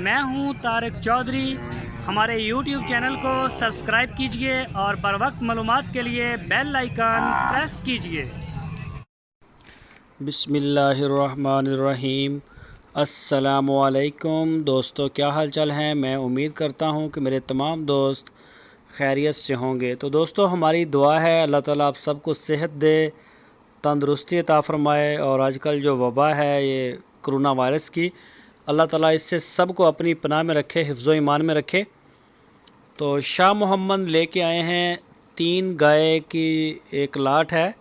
मैं हूं तारिक चौधरी। हमारे YouTube चैनल को सब्सक्राइब कीजिए और बर वक्त मालूमात के लिए बेल आइकन प्रेस कीजिए। बिस्मिल्लाहिर्रहमानिर्रहीम। अस्सलामुअलैकुम दोस्तों, क्या हाल चाल हैं। मैं उम्मीद करता हूं कि मेरे तमाम दोस्त खैरियत से होंगे। तो दोस्तों, हमारी दुआ है अल्लाह ताला आप सबको सेहत दे, तंदुरुस्ती अता फ़रमाए। और आजकल जो वबा है ये कोरोना वायरस की, अल्लाह ताला इससे सबको अपनी पनाह में रखे, हिफ्ज़ो ईमान में रखे। तो शाह मोहम्मद लेके आए हैं 3 गाय की एक लाट है।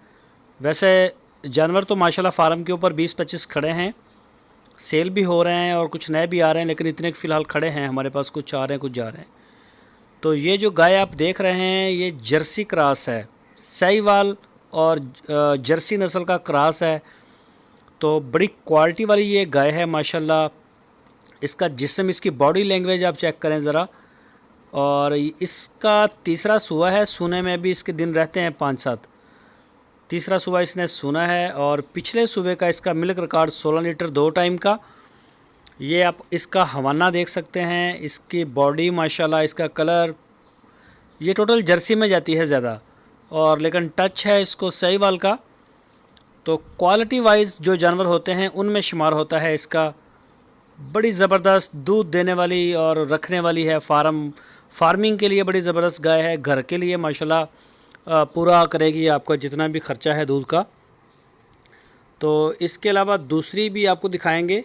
वैसे जानवर तो माशाल्लाह फ़ार्म के ऊपर 20-25 खड़े हैं, सेल भी हो रहे हैं और कुछ नए भी आ रहे हैं, लेकिन इतने फ़िलहाल खड़े हैं हमारे पास। कुछ आ रहे हैं, कुछ जा रहे हैं। तो ये जो गाय आप देख रहे हैं ये जर्सी क्रॉस है, साहिवाल और जर्सी नस्ल का क्रॉस है। तो बड़ी क्वालिटी वाली ये गाय है माशाल्लाह। इसका जिस्म, इसकी बॉडी लैंग्वेज आप चेक करें ज़रा। और इसका तीसरा सूआ है, सूने में भी इसके दिन रहते हैं 5-7। तीसरा सूबा इसने सुना है। और पिछले सूबे का इसका मिल्क रिकॉर्ड 16 लीटर 2 टाइम का। ये आप इसका हवाना देख सकते हैं। इसकी बॉडी माशाल्लाह, इसका कलर, ये टोटल जर्सी में जाती है ज़्यादा, और लेकिन टच है इसको साहिवाल का। तो क्वालिटी वाइज जो जानवर होते हैं उनमें शुमार होता है इसका। बड़ी ज़बरदस्त दूध देने वाली और रखने वाली है। फार्मिंग के लिए बड़ी ज़बरदस्त गाय है। घर के लिए माशाल्लाह पूरा करेगी आपका जितना भी ख़र्चा है दूध का। तो इसके अलावा दूसरी भी आपको दिखाएंगे।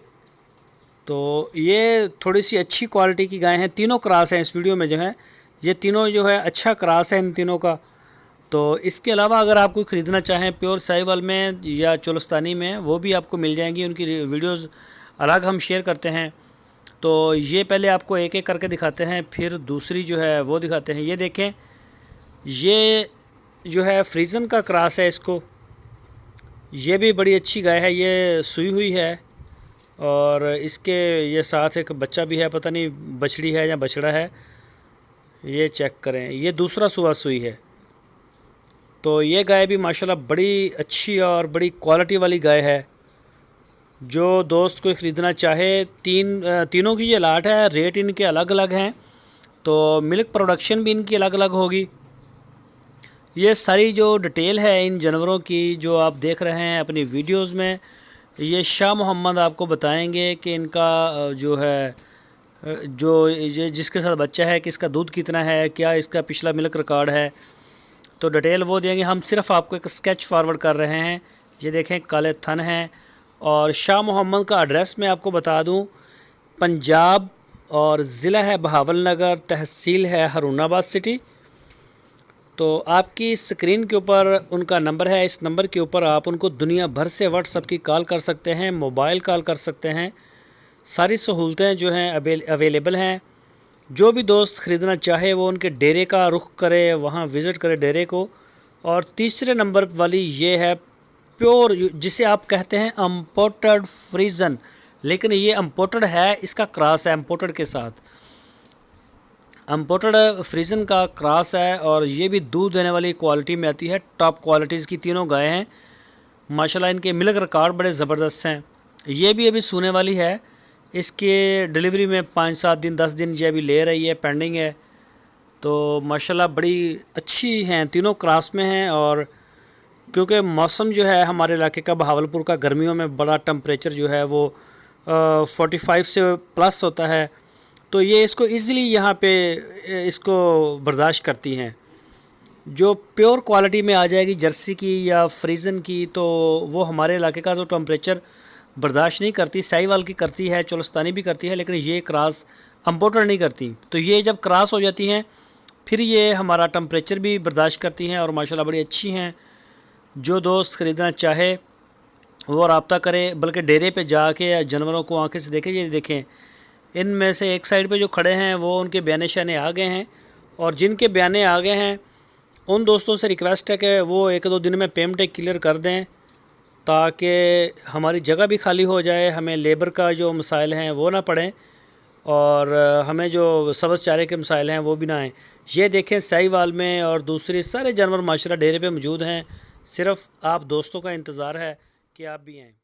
तो ये थोड़ी सी अच्छी क्वालिटी की गाय हैं। तीनों क्रॉस हैं इस वीडियो में जो है, ये तीनों जो है अच्छा क्रॉस है इन तीनों का। तो इसके अलावा अगर आप कोई ख़रीदना चाहें प्योर साहिवाल में या चोलस्तानी में, वो भी आपको मिल जाएंगी। उनकी वीडियोज़ अलग हम शेयर करते हैं। तो ये पहले आपको एक एक करके दिखाते हैं, फिर दूसरी जो है वो दिखाते हैं। ये देखें, ये जो है फ्रीजन का क्रॉस है इसको। ये भी बड़ी अच्छी गाय है, ये सूई हुई है। और इसके ये साथ एक बच्चा भी है, पता नहीं बछड़ी है या बछड़ा है। ये चेक करें, ये दूसरा सूआ सूई है। तो ये गाय भी माशाल्लाह बड़ी अच्छी और बड़ी क्वालिटी वाली गाय है। जो दोस्त कोई ख़रीदना चाहे, तीनों की ये लाट है। रेट इनके अलग अलग हैं, तो मिल्क प्रोडक्शन भी इनकी अलग अलग होगी। ये सारी जो डिटेल है इन जानवरों की जो आप देख रहे हैं अपनी वीडियोस में, ये शाह मोहम्मद आपको बताएंगे कि इनका जो है, जो ये जिसके साथ बच्चा है कि इसका दूध कितना है, क्या इसका पिछला मिल्क रिकॉर्ड है, तो डिटेल वो देंगे। हम सिर्फ आपको एक स्केच फॉरवर्ड कर रहे हैं। ये देखें, काले थन हैं। और शाह मोहम्मद का एड्रेस मैं आपको बता दूं, पंजाब, और ज़िला है बहावलनगर, तहसील है हारूनाबाद सिटी। तो आपकी स्क्रीन के ऊपर उनका नंबर है। इस नंबर के ऊपर आप उनको दुनिया भर से व्हाट्सएप की कॉल कर सकते हैं, मोबाइल कॉल कर सकते हैं। सारी सहूलतें जो हैं अवेलेबल हैं। जो भी दोस्त ख़रीदना चाहे वो उनके डेरे का रुख करे, वहाँ विज़िट करे डेरे को। और तीसरे नंबर वाली ये है प्योर, जिसे आप कहते हैं इम्पोर्टेड फ्रीजन, लेकिन ये इम्पोर्टेड है, इसका क्रॉस है इम्पोर्टेड के साथ। इम्पोर्टेड फ्रीजन का क्रॉस है और ये भी दूध देने वाली क्वालिटी में आती है। टॉप क्वालिटीज़ की तीनों गायें हैं माशाल्लाह। इनके मिल्क रिकॉर्ड बड़े ज़बरदस्त हैं। ये भी अभी सूने वाली है। इसके डिलीवरी में 5-7 दिन 10 दिन ये अभी ले रही है, पेंडिंग है। तो माशाल्लाह बड़ी अच्छी हैं, तीनों क्रॉस में हैं। और क्योंकि मौसम जो है हमारे इलाके का, बहावलपुर का, गर्मियों में बड़ा टेम्परेचर जो है वो 45 से प्लस होता है। तो ये इसको ईज़िली यहाँ पे इसको बर्दाश्त करती हैं। जो प्योर क्वालिटी में आ जाएगी जर्सी की या फ्रीजन की, तो वो हमारे इलाके का तो टेम्परेचर बर्दाश्त नहीं करती। साहिवाल की करती है, चोलस्तानी भी करती है, लेकिन ये क्रॉस इम्पोर्टेड नहीं करती। तो ये जब क्रॉस हो जाती हैं फिर ये हमारा टेम्परेचर भी बर्दाश्त करती हैं और माशाल्लाह बड़ी अच्छी हैं। जो दोस्त ख़रीदना चाहे वो रब्ता करे, बल्कि डेरे पे जाके जानवरों को आंखें से देखें। ये देखें, इनमें से एक साइड पे जो खड़े हैं वो उनके बयाने शाने आ गए हैं। और जिनके बयाने आ गए हैं उन दोस्तों से रिक्वेस्ट है कि वो 1-2 दिन में पेमेंट क्लियर कर दें, ताकि हमारी जगह भी खाली हो जाए, हमें लेबर का जो मसाइल हैं वो ना पड़ें, और हमें जो सब्ज़ चारे के मसाइल हैं वो भी ना आएँ। ये देखें, साहिवाल में और दूसरे सारे जानवर माशाल्लाह डेरे पे मौजूद हैं। सिर्फ़ आप दोस्तों का इंतज़ार है कि आप भी आएँ।